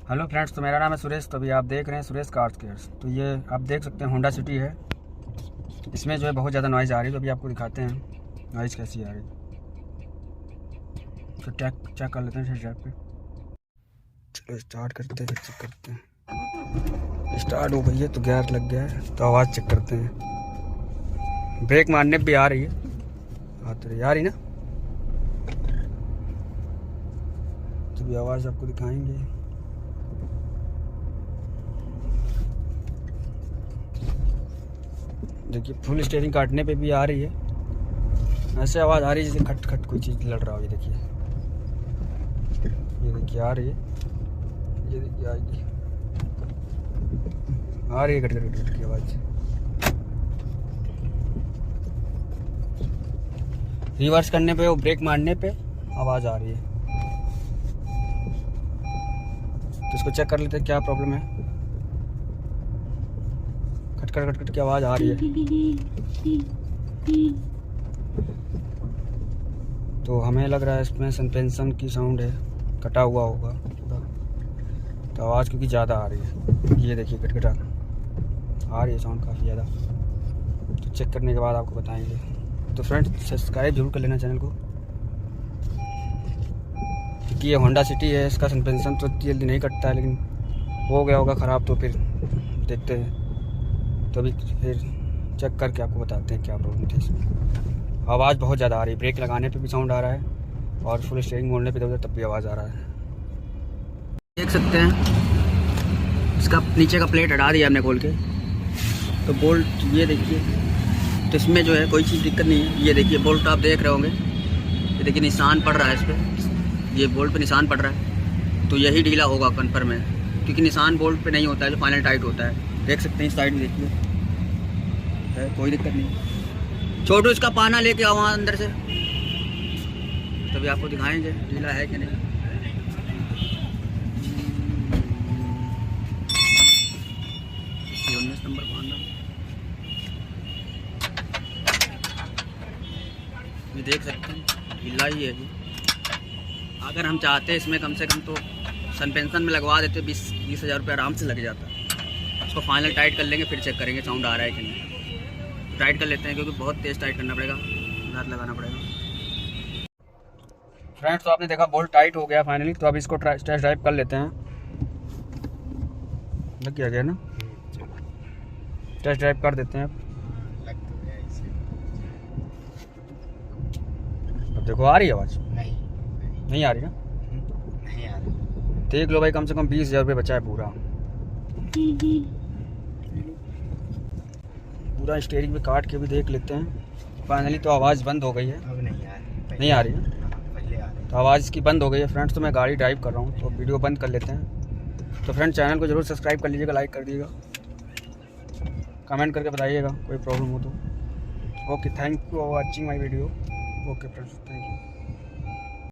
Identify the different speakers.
Speaker 1: Hello friends, तो मेरा नाम है सुरेश। तो अभी आप देख रहे हैं सुरेश कार्स केयर्स। तो ये आप देख सकते हैं होंडा सिटी है। इसमें जो है बहुत ज़्यादा नॉइज़ आ रही है। तो अभी आपको दिखाते हैं नॉइज़ कैसी आ रही है। तो चेक कर लेते हैं ड्राइव पे। चलो स्टार्ट करते हैं, चेक करते हैं। स्टार्ट हो गई है तो गियर लग गया है। तो आवाज़ चेक करते हैं। ब्रेक मारने पर भी आ रही है। हाँ तो आ रही ना। तो भी आवाज़ आपको दिखाएंगे। देखिए फुल स्टीयरिंग काटने पे भी आ रही है। ऐसे आवाज़ आ रही है जैसे खट खट कोई चीज़ लड़ रहा हो। ये देखिए आ रही है। ये देखिए आएगी, आ रही है खट खट खट की आवाज़। रिवर्स करने पे, वो ब्रेक मारने पे आवाज़ आ रही है। तो इसको चेक कर लेते हैं क्या प्रॉब्लम है। खटखट की आवाज़ आ रही है। तो हमें लग रहा है इसमें सस्पेंशन की साउंड है, कटा हुआ होगा पूरा। तो आवाज़ क्योंकि ज़्यादा आ रही है। ये देखिए खटखटा आ रही है साउंड काफ़ी ज़्यादा। तो चेक करने के बाद आपको बताएंगे। तो फ्रेंड्स सब्सक्राइब जरूर कर लेना चैनल को, क्योंकि ये होंडा सिटी है। इसका सस्पेंशन तो जल्दी नहीं कटता है, लेकिन हो गया होगा ख़राब। तो फिर देखते हैं। तो अभी फिर चेक करके आपको बताते हैं क्या प्रॉब्लम थी इसमें। आवाज़ बहुत ज़्यादा आ रही है। ब्रेक लगाने पे भी साउंड आ रहा है और फुल स्टीयरिंग मोड़ने पे तब भी आवाज़ आ रहा है। देख सकते हैं इसका नीचे का प्लेट हटा दिया हमने खोल के। तो बोल्ट ये देखिए, तो इसमें जो है कोई चीज़ दिक्कत नहीं है। ये देखिए बोल्ट आप देख रहे होंगे, ये देखिए निशान पड़ रहा है इस पर। ये बोल्ट पे निशान पड़ रहा है। तो यही ढीला होगा कन्फर्म है, क्योंकि निशान बोल्ट पे नहीं होता है जो फाइनल टाइट होता है। देख सकते हैं इस साइड में, देखिए है, कोई दिक्कत नहीं। छोटू इसका पाना लेके आओ वहाँ अंदर से, तभी आपको दिखाएंगे ढीला है कि नहीं। 19 नंबर पाना, ये देख सकते हैं ढीला ही है ये। अगर हम चाहते हैं इसमें कम से कम तो सस्पेंशन में लगवा देते, 20 हज़ार रुपये आराम से लग जाता। उसको फाइनल टाइट कर लेंगे, फिर चेक करेंगे साउंड आ रहा है कि नहीं। टाइट कर लेते हैं, क्योंकि बहुत तेज़ टाइट करना पड़ेगा, दांत लगाना पड़ेगा। फ्रेंड्स तो आपने देखा बोल्ट टाइट हो गया फाइनली। तो अब इसको टेस्ट ड्राइव कर लेते हैं। लग गया ना, टेस्ट ड्राइव कर देते हैं। अब देखो आ रही है आवाज़? नहीं आ रही ना।
Speaker 2: नहीं आ रही।
Speaker 1: देख लो भाई, कम से कम 20 हज़ार रुपये बचा है पूरा। पूरा स्टीयरिंग पे काट के भी देख लेते हैं। फाइनली तो आवाज़ बंद हो गई है।
Speaker 2: अब नहीं आ रही।
Speaker 1: नहीं आ रही है,
Speaker 2: पहले आ रही।
Speaker 1: तो आवाज़ इसकी बंद हो गई है। फ्रेंड्स तो मैं गाड़ी ड्राइव कर रहा हूँ, तो वीडियो बंद कर लेते हैं। तो फ्रेंड्स चैनल को जरूर सब्सक्राइब कर लीजिएगा, लाइक कर दीजिएगा, कमेंट करके बताइएगा कोई प्रॉब्लम हो तो। Okay, thank you for watching my video. Okay friends, thank you.